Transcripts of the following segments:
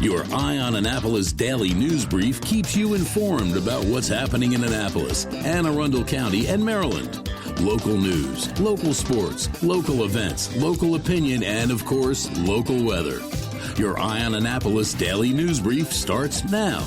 Your Eye on Annapolis daily news brief keeps you informed about what's happening in Annapolis and Arundel County and Maryland. Local news, local sports, local events, local opinion, and, of course, local weather. Your Eye on Annapolis daily news brief starts now.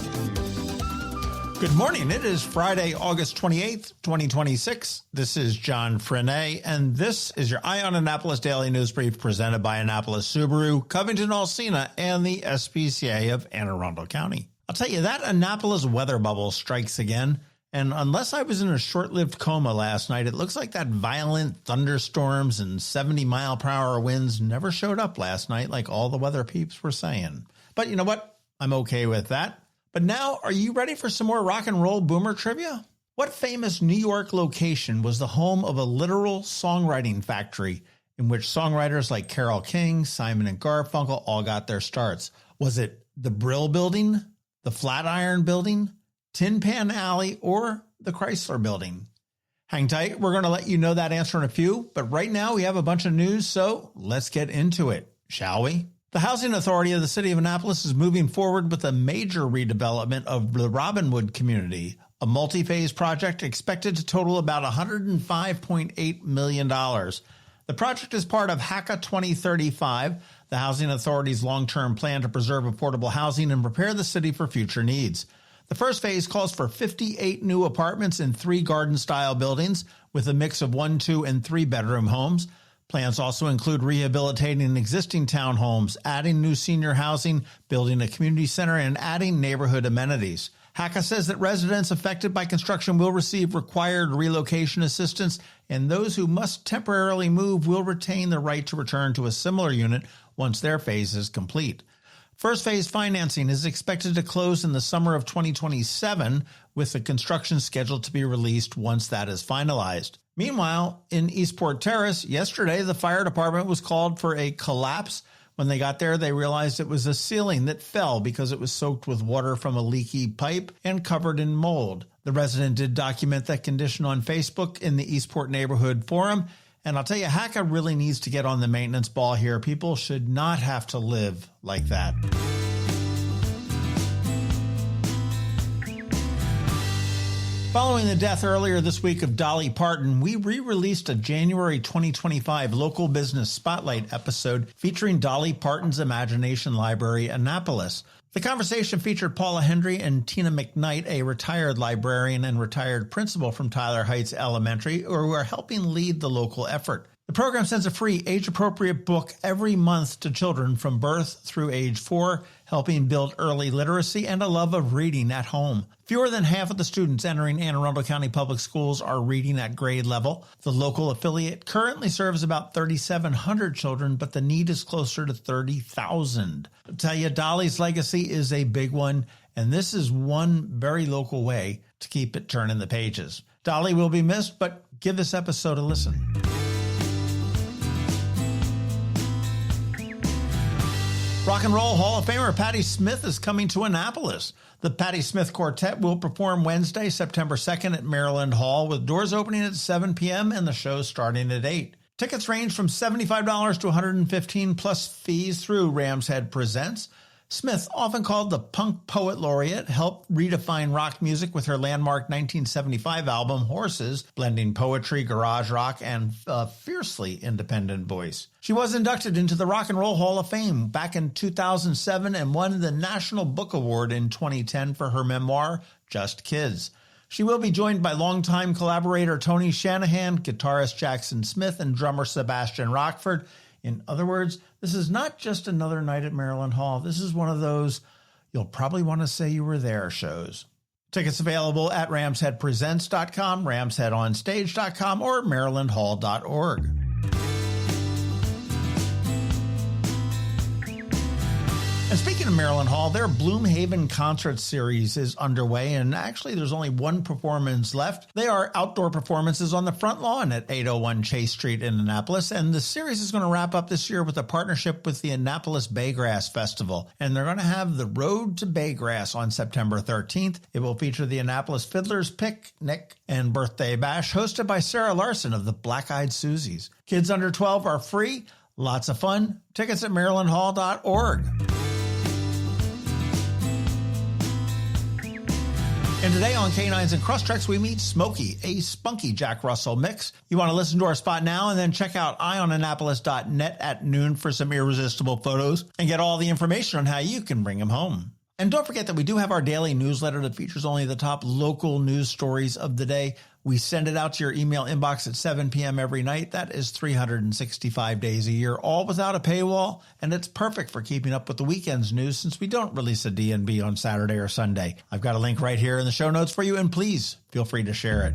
Good morning. It is Friday, August 28th, 2026. This is John Frenaye, and this is your Eye on Annapolis Daily News Brief presented by Annapolis Subaru, Covington Alsina, and the SPCA of Anne Arundel County. I'll tell you, that Annapolis weather bubble strikes again, and unless I was in a short-lived coma last night, it looks like that violent thunderstorms and 70-mile-per-hour winds never showed up last night like all the weather peeps were saying. But you know what? I'm okay with that. But now, are you ready for some more rock and roll boomer trivia? What famous New York location was the home of a literal songwriting factory in which songwriters like Carole King, Simon and Garfunkel all got their starts? Was it the Brill Building, the Flatiron Building, Tin Pan Alley, or the Chrysler Building? Hang tight, we're going to let you know that answer in a few, but right now we have a bunch of news, so let's get into it, shall we? The Housing Authority of the City of Annapolis is moving forward with a major redevelopment of the Robinwood community, a multi-phase project expected to total about $105.8 million. The project is part of HACA 2035, the Housing Authority's long-term plan to preserve affordable housing and prepare the city for future needs. The first phase calls for 58 new apartments in 3 garden-style buildings with a mix of 1, 2, and 3-bedroom homes. Plans also include rehabilitating existing townhomes, adding new senior housing, building a community center, and adding neighborhood amenities. HACA says that residents affected by construction will receive required relocation assistance, and those who must temporarily move will retain the right to return to a similar unit once their phase is complete. First phase financing is expected to close in the summer of 2027, with the construction scheduled to be released once that is finalized. Meanwhile, in Eastport Terrace, yesterday the fire department was called for a collapse. When they got there, they realized it was a ceiling that fell because it was soaked with water from a leaky pipe and covered in mold. The resident did document that condition on Facebook in the Eastport Neighborhood Forum. And I'll tell you, HACA really needs to get on the maintenance ball here. People should not have to live like that. Following the death earlier this week of Dolly Parton, we re-released a January 2025 Local Business Spotlight episode featuring Dolly Parton's Imagination Library, Annapolis. The conversation featured Paula Hendry and Tina McKnight, a retired librarian and retired principal from Tyler Heights Elementary, who are helping lead the local effort. The program sends a free age-appropriate book every month to children from birth through age 4, helping build early literacy and a love of reading at home. Fewer than half of the students entering Anne Arundel County Public Schools are reading at grade level. The local affiliate currently serves about 3,700 children, but the need is closer to 30,000. I'll tell you, Dolly's legacy is a big one, and this is one very local way to keep it turning the pages. Dolly will be missed, but give this episode a listen. Rock and Roll Hall of Famer Patti Smith is coming to Annapolis. The Patti Smith Quartet will perform Wednesday, September 2nd at Maryland Hall, with doors opening at 7 p.m. and the show starting at 8. Tickets range from $75 to $115 plus fees through Ram's Head Presents. Smith, often called the Punk Poet Laureate, helped redefine rock music with her landmark 1975 album, Horses, blending poetry, garage rock, and a fiercely independent voice. She was inducted into the Rock and Roll Hall of Fame back in 2007 and won the National Book Award in 2010 for her memoir, Just Kids. She will be joined by longtime collaborator Tony Shanahan, guitarist Jackson Smith, and drummer Sebastian Rockford. In other words, this is not just another night at Maryland Hall. This is one of those you'll probably want to say you were there shows. Tickets available at ramsheadpresents.com, ramsheadonstage.com, or marylandhall.org. And speaking of Maryland Hall, their BloomHaven concert series is underway, and actually there's only one performance left. They are outdoor performances on the front lawn at 801 Chase Street in Annapolis, and the series is going to wrap up this year with a partnership with the Annapolis Baygrass Festival, and they're going to have the Road to Baygrass on September 13th. It will feature the Annapolis Fiddlers Picnic and Birthday Bash, hosted by Sarah Larson of the Black Eyed Susies. Kids under 12 are free, lots of fun. Tickets at marylandhall.org. And today on Canines and Crosstreks, we meet Smokey, a spunky Jack Russell mix. You want to listen to our spot now and then check out eyeonannapolis.net at noon for some irresistible photos and get all the information on how you can bring them home. And don't forget that we do have our daily newsletter that features only the top local news stories of the day. We send it out to your email inbox at 7 p.m. every night. That is 365 days a year, all without a paywall. And it's perfect for keeping up with the weekend's news since we don't release a DNB on Saturday or Sunday. I've got a link right here in the show notes for you, and please feel free to share it.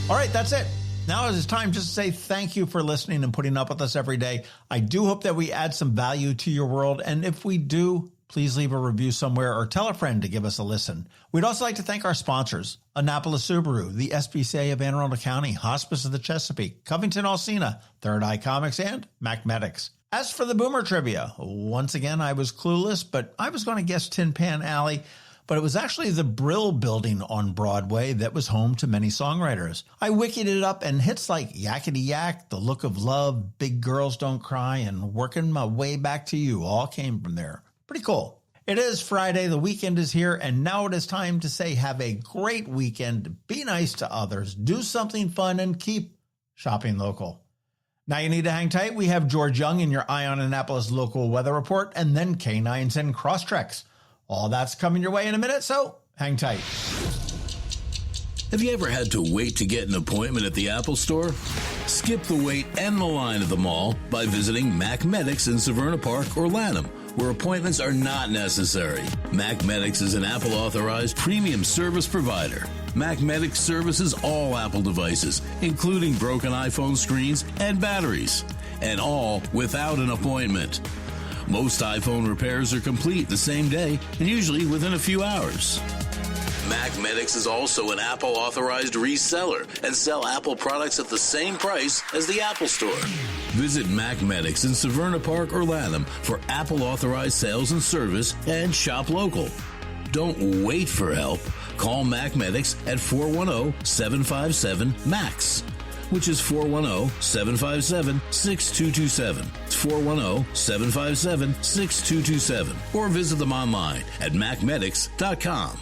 All right, that's it. Now it is time just to say thank you for listening and putting up with us every day. I do hope that we add some value to your world. And if we do, please leave a review somewhere or tell a friend to give us a listen. We'd also like to thank our sponsors, Annapolis Subaru, the SPCA of Anne Arundel County, Hospice of the Chesapeake, Covington Alsina, Third Eye Comics, and Mac Medics. As for the Boomer Trivia, once again, I was clueless, but I was going to guess Tin Pan Alley. But it was actually the Brill Building on Broadway that was home to many songwriters. I wikied it up, and hits like Yakety Yak, The Look of Love, Big Girls Don't Cry, and Working My Way Back to You all came from there. Pretty cool. It is Friday, the weekend is here, and now it is time to say have a great weekend, be nice to others, do something fun, and keep shopping local. Now you need to hang tight. We have George Young in your Eye on Annapolis local weather report, and then Canines and Crosstreks. All that's coming your way in a minute, so hang tight. Have you ever had to wait to get an appointment at the Apple Store? Skip the wait and the line at the mall by visiting Mac Medics in Severna Park or Lanham, where appointments are not necessary. Mac Medics is an Apple-authorized premium service provider. Mac Medics services all Apple devices, including broken iPhone screens and batteries, and all without an appointment. Most iPhone repairs are complete the same day and usually within a few hours. Mac Medics is also an Apple-authorized reseller and sell Apple products at the same price as the Apple Store. Visit Mac Medics in Severna Park or Lanham for Apple-authorized sales and service and shop local. Don't wait for help. Call Mac Medics at 410-757-MAX. which is 410-757-6227. It's 410-757-6227. Or visit them online at macmedics.com.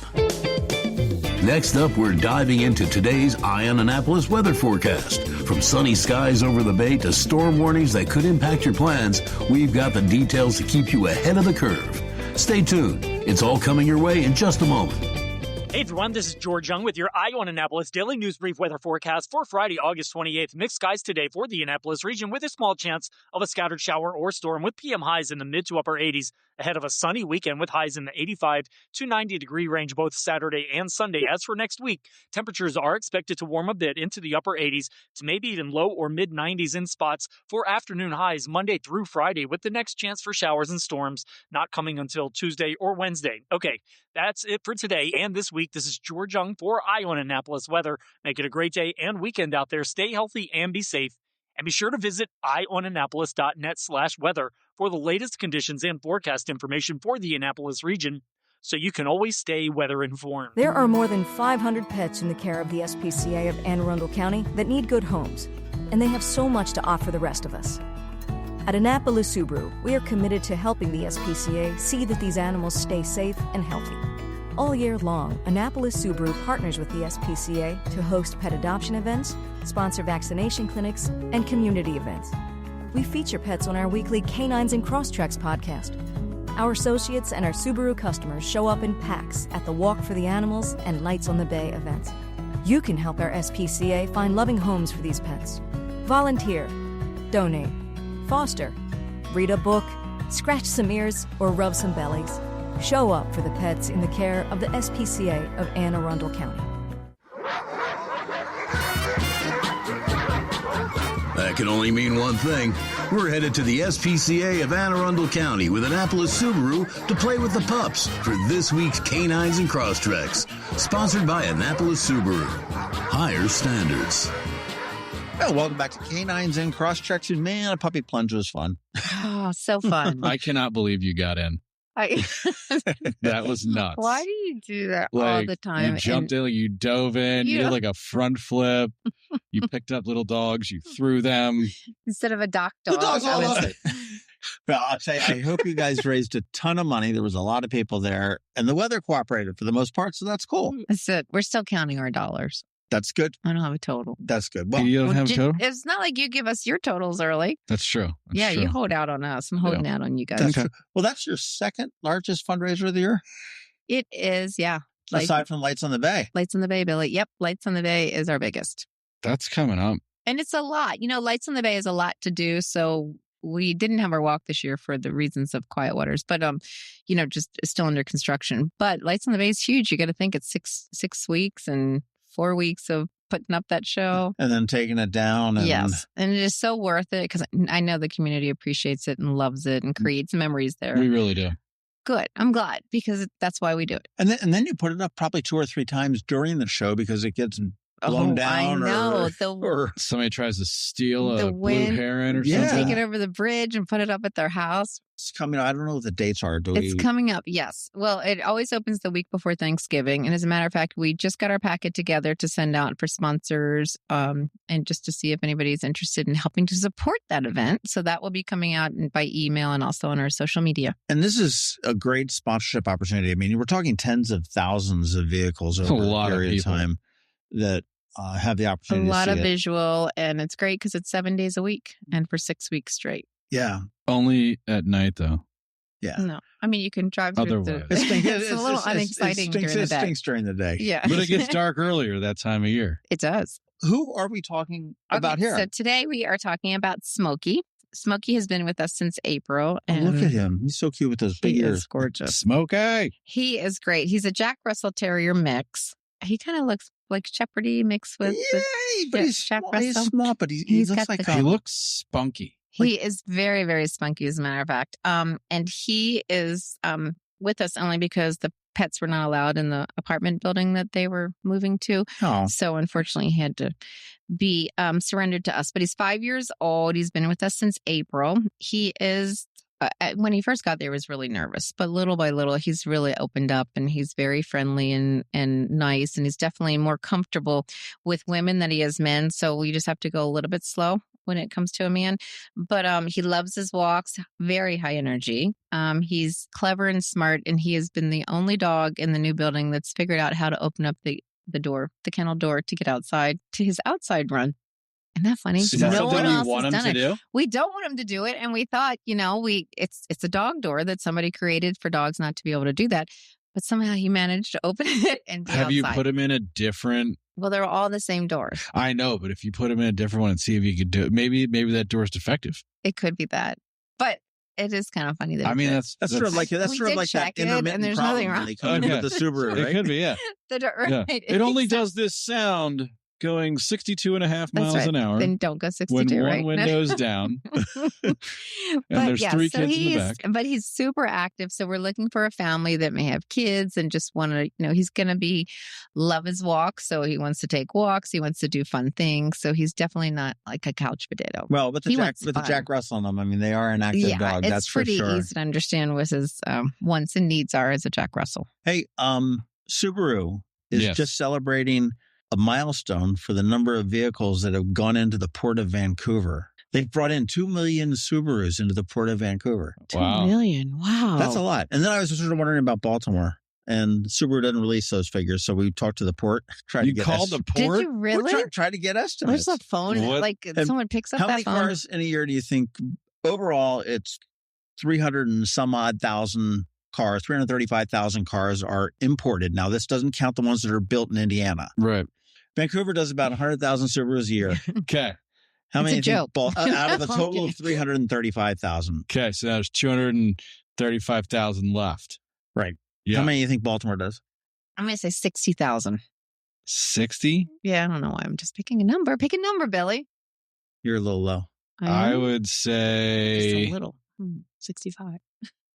Next up, we're diving into today's Eye on Annapolis weather forecast. From sunny skies over the bay to storm warnings that could impact your plans, we've got the details to keep you ahead of the curve. Stay tuned. It's all coming your way in just a moment. Hey everyone, this is George Young with your Eye on Annapolis Daily News Brief weather forecast for Friday, August 28th. Mixed skies today for the Annapolis region with a small chance of a scattered shower or storm with PM highs in the mid to upper 80s ahead of a sunny weekend with highs in the 85 to 90 degree range both Saturday and Sunday. As for next week, temperatures are expected to warm a bit into the upper 80s to maybe even low or mid 90s in spots for afternoon highs Monday through Friday with the next chance for showers and storms not coming until Tuesday or Wednesday. Okay, that's it for today and this week. This is George Young for Eye on Annapolis Weather. Make it a great day and weekend out there. Stay healthy and be safe. And be sure to visit eyeonannapolis.net/weather for the latest conditions and forecast information for the Annapolis region, so you can always stay weather informed. There are more than 500 pets in the care of the SPCA of Anne Arundel County that need good homes, and they have so much to offer the rest of us. At Annapolis Subaru, we are committed to helping the SPCA see that these animals stay safe and healthy. All year long, Annapolis Subaru partners with the SPCA to host pet adoption events, sponsor vaccination clinics, and community events. We feature pets on our weekly Canines and Crosstreks podcast. Our associates and our Subaru customers show up in packs at the Walk for the Animals and Lights on the Bay events. You can help our SPCA find loving homes for these pets. Volunteer, donate, foster, read a book, scratch some ears, or rub some bellies. Show up for the pets in the care of the SPCA of Anne Arundel County. That can only mean one thing. We're headed to the SPCA of Anne Arundel County with Annapolis Subaru to play with the pups for this week's Canines and Crosstreks. Sponsored by Annapolis Subaru. Higher standards. Well, welcome back to Canines and Crosstreks. And man, a puppy plunge was fun. Oh, so fun. I cannot believe you got in. That was nuts. Why do you do that all the time? You jumped in, you dove in, you did like a front flip. You picked up little dogs, you threw them. Instead of a dock dog. The dogs all love it. Well, I'll tell you, I hope you guys raised a ton of money. There was a lot of people there, and the weather cooperated for the most part, so that's cool. That's it. We're still counting our dollars. That's good. I don't have a total. That's good. Well, you don't have a total? It's not like you give us your totals early. That's true. That's true. You hold out on us. I'm holding out on you guys. That's true. Well, that's your second largest fundraiser of the year? It is, yeah. Aside from Lights on the Bay. Lights on the Bay, Billy. Yep, Lights on the Bay is our biggest. That's coming up. And it's a lot. Lights on the Bay is a lot to do, so we didn't have our walk this year for the reasons of quiet waters, but just still under construction. But Lights on the Bay is huge. You got to think it's six weeks and 4 weeks of putting up that show and then taking it down. And... Yes, and it is so worth it because I know the community appreciates it and loves it and creates memories there. We really do. Good. I'm glad because that's why we do it. And then you put it up probably 2 or 3 times during the show because it gets blown down. I know. Or somebody tries to steal a wind, blue heron or something. Take it over the bridge and put it up at their house. It's coming. I don't know what the dates are. It's coming up. Yes. Well, it always opens the week before Thanksgiving. And as a matter of fact, we just got our packet together to send out for sponsors and just to see if anybody's interested in helping to support that event. So that will be coming out by email and also on our social media. And this is a great sponsorship opportunity. I mean, we're talking tens of thousands of vehicles over a period of time that have the opportunity to see a lot of visual, and it's great because it's 7 days a week and for 6 weeks straight. Yeah. Only at night, though. Yeah. No. I mean, you can drive through Otherwise. It's a little unexciting during the day. It stinks during the day. Yeah. But it gets dark earlier that time of year. It does. Who are we talking about here? So today we are talking about Smokey. Smokey has been with us since April. And look at him. He's so cute with those big ears. He is gorgeous. Smokey. He is great. He's a Jack Russell Terrier mix. He kind of looks like Shepherdie mixed with he's Jack small, Russell. he's small, but he looks like he looks spunky. He is very, very spunky, as a matter of fact. And he is with us only because the pets were not allowed in the apartment building that they were moving to. Oh. So unfortunately, he had to be surrendered to us. But he's 5 years old. He's been with us since April. He is, when he first got there, he was really nervous. But little by little, he's really opened up and he's very friendly and nice. And he's definitely more comfortable with women than he is men. So we just have to go a little bit slow when it comes to a man. But he loves his walks, very high energy. He's clever and smart, and he has been the only dog in the new building that's figured out how to open up the door, the kennel door, to get outside to his outside run. Isn't that funny? Is that something you want him to do? We don't want him to do it, and we thought, it's a dog door that somebody created for dogs not to be able to do that. But somehow he managed to open it and be Have outside. you put him in a different? Well, they're all the same doors. I know, but if you put him in a different one and see if you could do it, maybe that door is defective. It could be that, but it is kind of funny that. I mean, that's sort of like that intermittent and there's problem nothing wrong. when they come in with the Subaru, right? It could be, yeah. Right. It only does this sound going 62.5 miles an hour. Then don't go 62, when right? one window's down. And there's 3 kids in the back. But he's super active. So we're looking for a family that may have kids and just want to, he's going to love his walks. So he wants to take walks. He wants to do fun things. So he's definitely not like a couch potato. Well, with the Jack Russell on them, I mean, they are an active dog. That's for sure. It's pretty easy to understand what his wants and needs are as a Jack Russell. Hey, Subaru is just celebrating a milestone for the number of vehicles that have gone into the Port of Vancouver. They've brought in 2 million Subarus into the Port of Vancouver. 2 million. Wow. That's a lot. And then I was sort of wondering about Baltimore. And Subaru doesn't release those figures. So we talked to the port. You called the port? Did you really? Tried to get estimates. Where's the phone? Someone picks up that phone. How many cars in a year do you think? Overall, it's 300 and some odd thousand cars, 335,000 cars are imported. Now, this doesn't count the ones that are built in Indiana. Right. Vancouver does about 100,000 Subarus a year. Okay. How many? It's a joke. Out of a total of 335,000. Okay, so there's 235,000 left. Right. Yeah. How many do you think Baltimore does? I'm going to say 60,000. 60? Yeah, I don't know why. I'm just picking a number. Pick a number, Billy. You're a little low. I would say... Just a little. 65.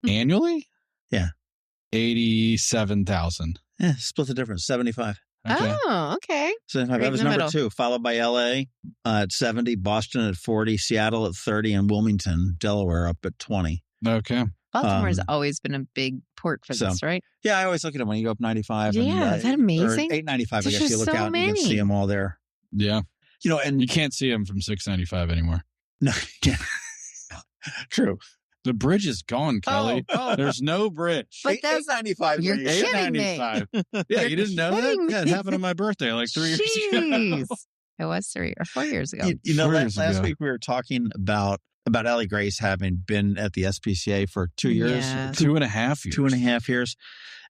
Annually? Yeah. 87,000. Yeah, split the difference. 75. Okay. Oh, okay. 75. That was number 2, followed by L.A. At 70, Boston at 40, Seattle at 30, and Wilmington, Delaware up at 20. Okay. Baltimore's always been a big port for this, right? Yeah, I always look at them when you go up 95. Yeah, is that amazing? 895, I guess you look out and you can see them all there. Yeah. And you can't see them from 695 anymore. No, yeah. True. The bridge is gone, Kelly. Oh. There's no bridge. But that's $8.95. You're kidding me. Yeah, you didn't know that? kidding Yeah, it me. happened on my birthday like 3 years ago. Jeez. It was 3 or 4 years ago. You know, 4 years last ago. week we were talking about Ellie Grace having been at the SPCA for 2 years, Yeah. 2.5 years. 2.5 years.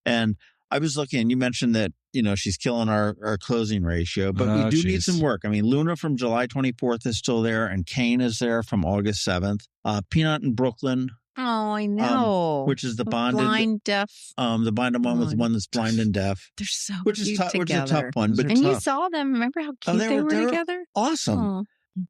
And I was looking, and you mentioned that, she's killing our closing ratio, but we do need some work. I mean, Luna from July 24th is still there, and Kane is there from August 7th. Peanut in Brooklyn, Oh, I know. which is the bonded, blind, deaf. the bonded one was the one that's blind and deaf, They're so which is cute tough, together. which is a tough one. But And you tough. saw them. Remember how Oh, cute they they were were together? Awesome. Oh.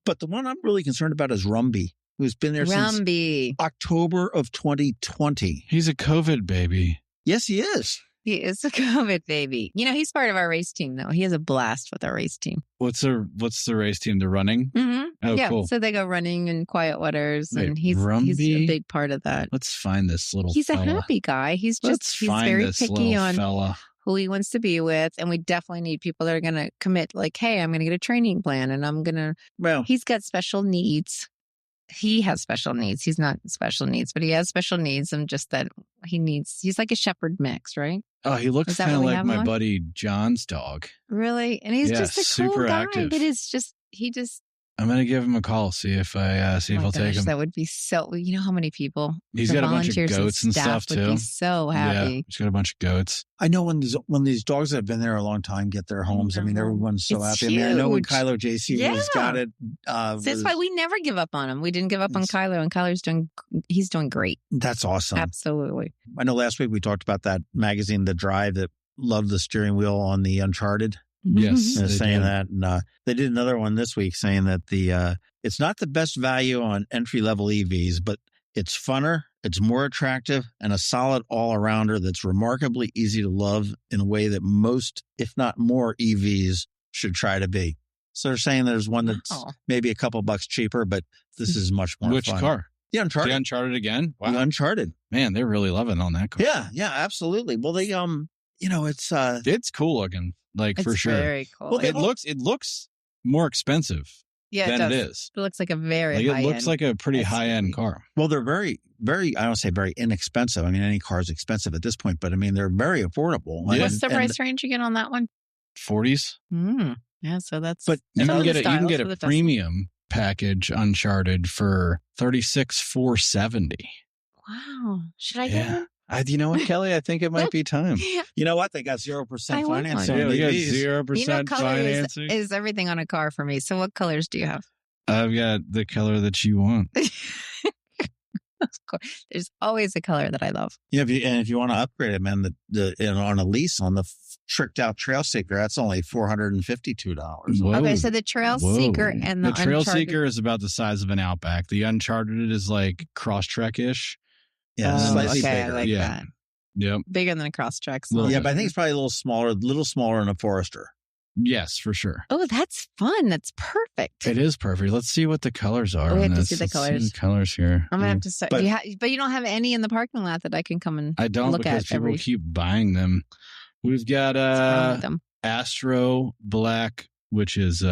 But the one I'm really concerned about is Rumby, who's been there since Rumby. October of 2020. He's a COVID baby. Yes, he is. He is a COVID baby. He's part of our race team, though. He has a blast with our race team. What's the race team? The running? Mm-hmm. Oh, yeah, cool. so they go running in quiet waters, Wait, and he's Rumby? a big part of that. Let's find this little He's fella. a happy guy. He's Find very this picky little on fella. who he wants to be with, and we definitely need people that are going to commit. Like, hey, I'm going to get a training plan, and I'm going to. Well, He's got special needs. He has special needs. He's not special needs, but he has special needs, and just that he's like a shepherd mix, right? Oh, he looks Is that kind of what we like have my on? buddy John's dog. Really, and he's Yeah, just a super cool guy. active. But it's just he just. I'm gonna give him a call. See if I'll take him. That would be so. You know how many people? He's the got a bunch of volunteers goats and staff stuff would too. be so Yeah, happy. he's got a bunch of goats. I know when these dogs that have been there a long time get their homes. I mean, everyone's so It's happy. I mean, I know when huge. Kylo JC was got it. So that's why we never give up on him. We didn't give up on It's- Kylo, and Kylo's he's doing great. That's awesome. Absolutely. I know last week we talked about that magazine, The Drive, that loved the steering wheel on the Uncharted. Yes, they Saying did. that, and they did another one this week saying that it's not the best value on entry level EVs, but it's funner, it's more attractive, and a solid all arounder that's remarkably easy to love in a way that most, if not more, EVs should try to be. So they're saying there's one that's maybe a couple bucks cheaper, but this is much more Which fun. car? The Uncharted. The Uncharted again? Wow. The Uncharted. Man, they're really loving on that car. Yeah, absolutely. Well, they It's cool looking, like for It's sure. very cool. Well, It looks more expensive yeah, than it it does. is. It looks like a very Like high it looks end. like a pretty SUV. high end car. Well, they're very, very, I don't say very inexpensive. I mean, any car is expensive at this point, but I mean, they're very affordable. Yeah. What's the price range you get on that one? 40s. Yeah, so that's. But You some can of the get styles a for the festival. premium package Uncharted for $36,470. Wow, should I get Yeah. one? You know what, Kelly? I think it might be time. You know what? They got 0% I want financing. one. on Yeah, we got EVs. 0% color financing. is everything on a car for me. So what colors do you have? I've got the color that you want. Of course. There's always a color that I love. Yeah, if you want to upgrade it, man, on a lease on the tricked out Trail Seeker, that's only $452. Whoa. Okay, so the Trail Whoa. Seeker and the Trail Uncharted- Seeker is about the size of an Outback. The Uncharted is like Crosstrek-ish. Yeah, Oh, slightly okay, bigger. I like Yeah. that. Yep. Bigger than a Crosstreks. Little Yeah, bit. but I think it's probably a little smaller than a Forester. Yes, for sure. Oh, that's fun. That's perfect. It is perfect. Let's see what the colors are. Oh, we on have to this. see the Let's colors. the colors here. I'm gonna have to start. But- But you don't have any in the parking lot that I can come and I don't look because at people every. keep buying them. We've got What's wrong with them? Astro Black, which is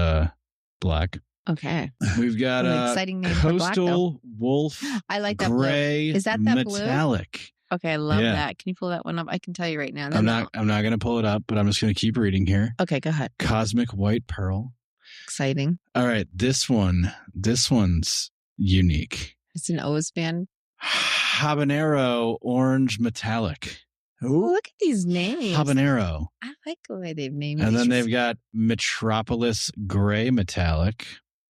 black. Okay, We've got What an exciting name for black, Coastal Wolf I like that blue. Gray. Is that blue? metallic? Okay, I love Yeah. that. Can you pull that one up? I can tell you right now. I'm not going to pull it up, but I'm just going to keep reading here. Okay, go ahead. Cosmic White Pearl. Exciting. All right, this one's unique. It's an O's band. Habanero Orange Metallic. Oh, look at these names. Habanero. I like the way they've named And then these. they've got Metropolis Gray Metallic.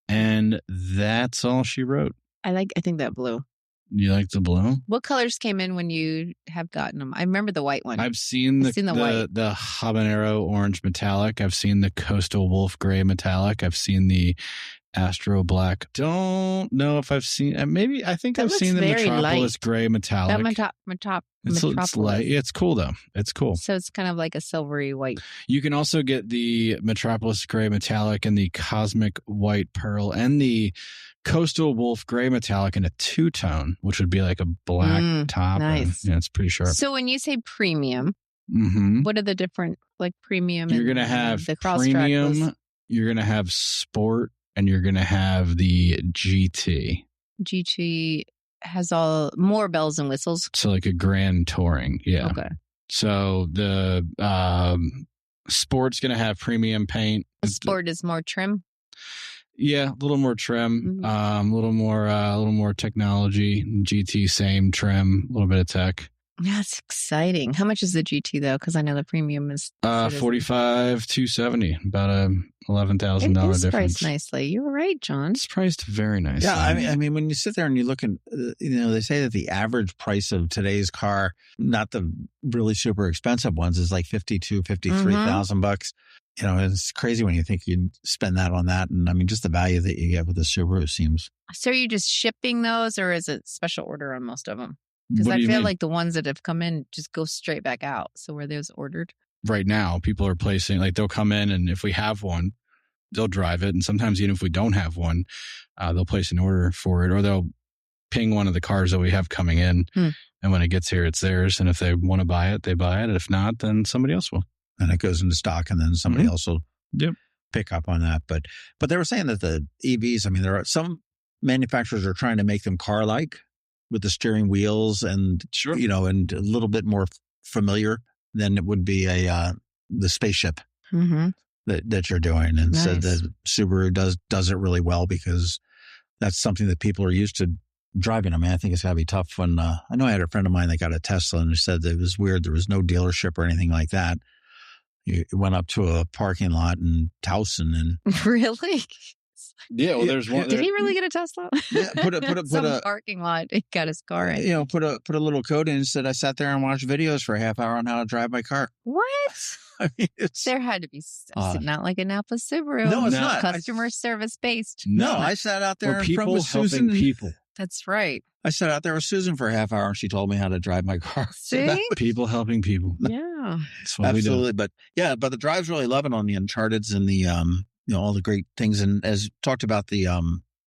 And that's all she wrote. I think that blue. You like the blue? What colors came in when you have gotten them? I remember the white one. I've seen the white. the Habanero Orange Metallic. I've seen the Coastal Wolf Gray Metallic. I've seen the Astro Black. Don't know if I've seen. Maybe I think That I've looks seen the very Metropolis light. Gray Metallic. That It's Metropolis. light. It's cool though. It's cool. So it's kind of like a silvery white. You can also get the Metropolis Gray Metallic and the Cosmic White Pearl and the Coastal Wolf Gray Metallic in a two-tone, which would be like a black top. nice. And, yeah, it's pretty sharp. So when you say premium, Mm-hmm. what are the different like premium? You're and going to have the Crosstrek premium, was you're going to have sport, and you're going to have the GT. GT. has all more bells and whistles. So like a grand touring. Yeah. Okay. So the Sport's going to have premium paint. The Sport is more trim. Yeah, a little more trim, a little more technology. GT same trim, a little bit of tech. That's exciting. How much is the GT though? Because I know the premium is $45,270, about a $11,000 difference. Priced nicely. You're right, John. It's priced very nicely. Yeah, I mean, when you sit there and you look at, they say that the average price of today's car, not the really super expensive ones, is like $53,000. It's crazy when you think you'd spend that on that, and I mean, just the value that you get with the Subaru seems. So, are you just shipping those, or is it special order on most of them? Because I feel like the ones that have come in just go straight back out. So were those ordered? Right now, people are placing, like they'll come in and if we have one, they'll drive it. And sometimes even if we don't have one, they'll place an order for it, or they'll ping one of the cars that we have coming in. And when it gets here, it's theirs. And if they want to buy it, they buy it. If not, then somebody else will. And it goes into stock and then somebody else will pick up on that. But they were saying that the EVs, I mean, there are some manufacturers are trying to make them car-like, with the steering wheels and, and a little bit more familiar than it would be the spaceship that you're doing. And so the Subaru does it really well because that's something that people are used to driving. I mean, I think it's got to be tough when, I know I had a friend of mine that got a Tesla and said that it was weird. There was no dealership or anything like that. You went up to a parking lot in Towson and. Really? Yeah, well, there's one. Did he really get a Tesla? Yeah, put a parking lot. He got his car in. Put a little code in and said, I sat there and watched videos for a half hour on how to drive my car. What? I mean, there had to be not like Annapolis Subaru. No, it's not customer service based. No, I sat out there in front with Susan. People. That's right. I sat out there with Susan for a half hour and she told me how to drive my car. See? People helping people. Yeah. That's what absolutely. We do. But the drive's really loving on the Uncharteds and the all the great things. And as talked about the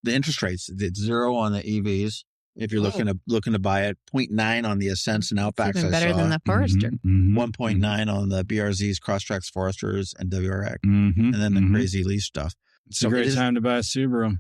interest rates, it's 0 on the EVs. If you're looking to buy it, 0.9 on the Ascents and Outbacks. It's even better than the Forester. 1.9 on the BRZs, Crosstreks, Foresters, and WRX. And then the crazy lease stuff. It's a great time to buy a Subaru.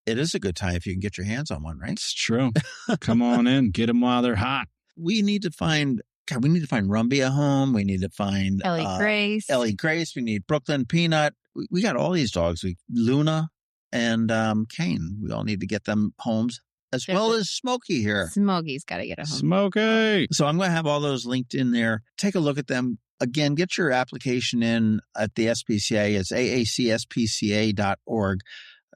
It is a good time if you can get your hands on one, right? It's true. Come on in. Get them while they're hot. We need to find Rumby a home. We need to find Ellie Grace. We need Brooklyn Peanut. We got all these dogs. Luna and Kane. We all need to get them homes, as well as Smokey here. Smokey's got to get a home. Smokey. So I'm going to have all those linked in there. Take a look at them. Again, get your application in at the SPCA. It's aacspca.org.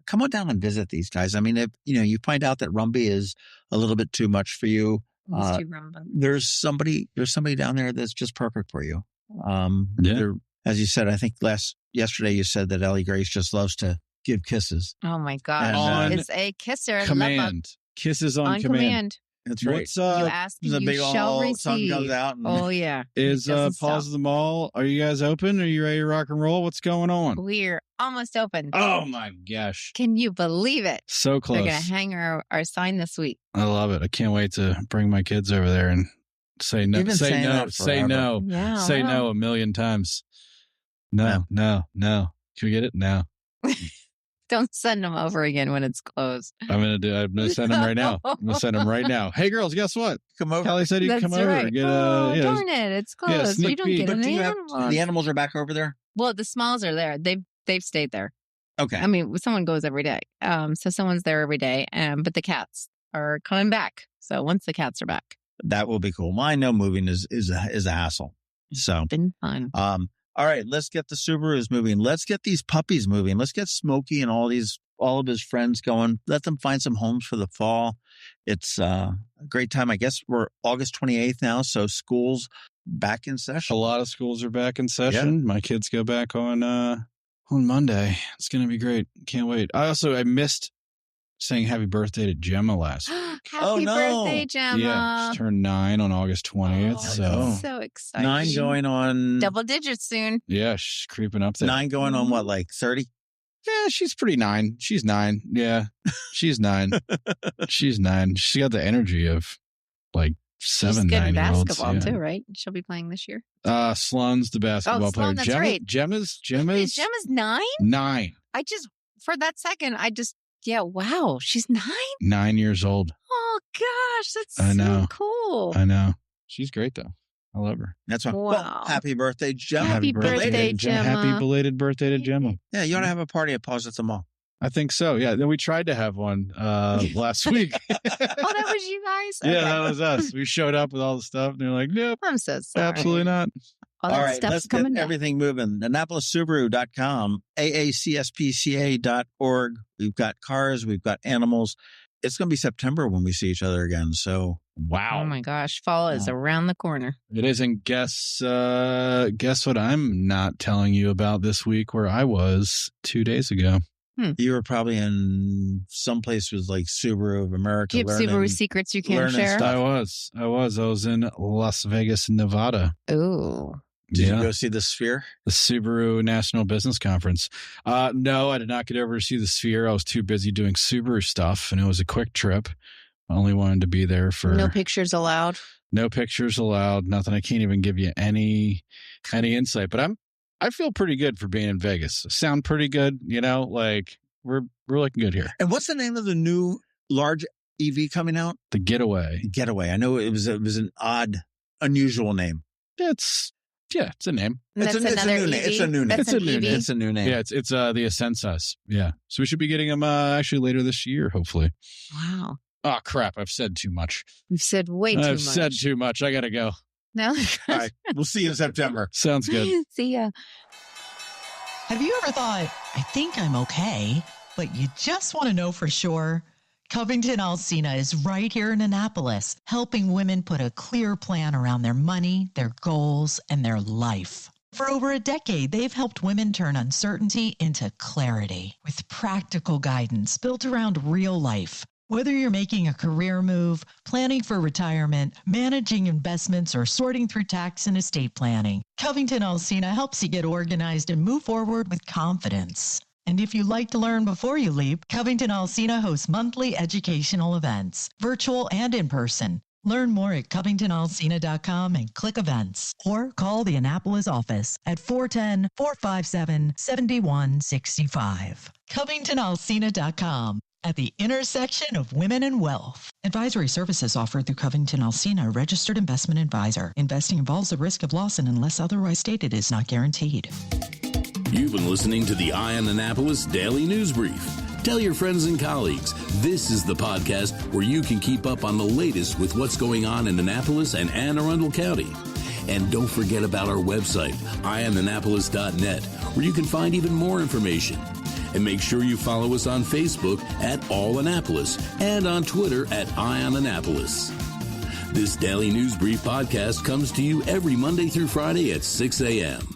Come on down and visit these guys. I mean, if you find out that Rumby is a little bit too much for you, there's somebody down there that's just perfect for you. As you said, I think yesterday you said that Ellie Grace just loves to give kisses. Oh my gosh. It's a kisser. Command. Kisses on command. That's right. What's you ask and you shall receive. Comes out and yeah. Is Paws of the Mall, are you guys open? Are you ready to rock and roll? What's going on? We're almost open. Oh my gosh. Can you believe it? So close. They're going to hang our sign this week. I love it. I can't wait to bring my kids over there and say no. Say no. Say no. Yeah, say no a million times. No. Can we get it? No. Don't send them over again when it's closed. I'm going to send them right now. I'm going to send them right now. Hey, girls, guess what? Come over. Kelly said you'd come over. Right. Darn it. It's closed. You don't get any animals. The animals are back over there? Well, the smalls are there. They've stayed there. Okay. I mean, someone goes every day. So someone's there every day. But the cats are coming back. So once the cats are back. That will be cool. Well, I know moving is a hassle. So it's been fun. All right, let's get the Subarus moving. Let's get these puppies moving. Let's get Smokey and all of his friends going. Let them find some homes for the fall. It's a great time. I guess we're August 28th now, so school's back in session. A lot of schools are back in session. Yeah. My kids go back on Monday. It's going to be great. Can't wait. I missed saying happy birthday to Gemma last week. Happy birthday, Gemma. Yeah, she turned 9 on August 20th. So exciting. 9 going on... double digits soon. Yeah, she's creeping up there. 9 going on what, like 30? Yeah, she's pretty 9. She's 9. Yeah, she's 9. She's 9. She's got the energy of like 7, 9-year-olds. She's good at basketball too, right? She'll be playing this year. Slun's the basketball player. That's right. Gemma's 9? 9. For that second, yeah, wow. She's 9? 9 years old. Oh, gosh, that's I know. so cool. I know. She's great, though. I love her. That's right. Wow. Well, happy birthday, Gemma. Happy birthday, Gemma. Happy belated birthday to Gemma. Yeah, you ought to have a party at Pause at the Mall. I think so. Yeah. Then we tried to have one last week. Oh, that was you guys? Yeah, Okay. that was us. We showed up with all the stuff and they're like, nope, I'm so sorry. absolutely not. All that All right, stuff's let's coming get down. everything moving. AnnapolisSubaru.com, AACSPCA.org. We've got cars. We've got animals. It's going to be September when we see each other again. So, Wow. Oh my gosh, fall is around the corner. It is. And guess what I'm not telling you about this week where I was 2 days ago. you were probably in some place with like Subaru of America. Do you have Subaru secrets you can't learning share? stuff. I was in Las Vegas, Nevada. Ooh. Did you go see the Sphere? The Subaru National Business Conference. No, I did not get over to see the Sphere. I was too busy doing Subaru stuff, and it was a quick trip. I only wanted to be there for No pictures allowed. No pictures allowed. Nothing. I can't even give you any insight. But I feel pretty good for being in Vegas. Sound pretty good, like we're looking good here. And what's the name of the new large EV coming out? The Getaway. Getaway. I know it was an odd, unusual name. It's a name. That's it's a another new name. EV? It's a new name. That's It's a an new EV? name. It's a new name. Yeah, it's the Ascensas. Yeah. So we should be getting them actually later this year, hopefully. Wow. Oh, crap. I've said too much. You've said way too much. I've said too much. I got to go. No. All right. We'll see you in September. Sounds good. See ya. Have you ever thought, I think I'm okay, but you just want to know for sure? Covington Alsina is right here in Annapolis, helping women put a clear plan around their money, their goals, and their life. For over a decade, they've helped women turn uncertainty into clarity with practical guidance built around real life. Whether you're making a career move, planning for retirement, managing investments, or sorting through tax and estate planning, Covington Alsina helps you get organized and move forward with confidence. And if you'd like to learn before you leave, Covington Alsina hosts monthly educational events, virtual and in person. Learn more at CovingtonAlsina.com and click events, or call the Annapolis office at 410-457-7165. CovingtonAlsina.com. At the intersection of women and wealth. Advisory services offered through Covington Alsina, a registered investment advisor. Investing involves the risk of loss and unless otherwise stated is not guaranteed. You've been listening to the Eye on Annapolis Daily News Brief. Tell your friends and colleagues, this is the podcast where you can keep up on the latest with what's going on in Annapolis and Anne Arundel County. And don't forget about our website, eyeonannapolis.net, where you can find even more information. And make sure you follow us on Facebook at All Annapolis and on Twitter at Eye on Annapolis. This Daily News Brief podcast comes to you every Monday through Friday at 6 a.m.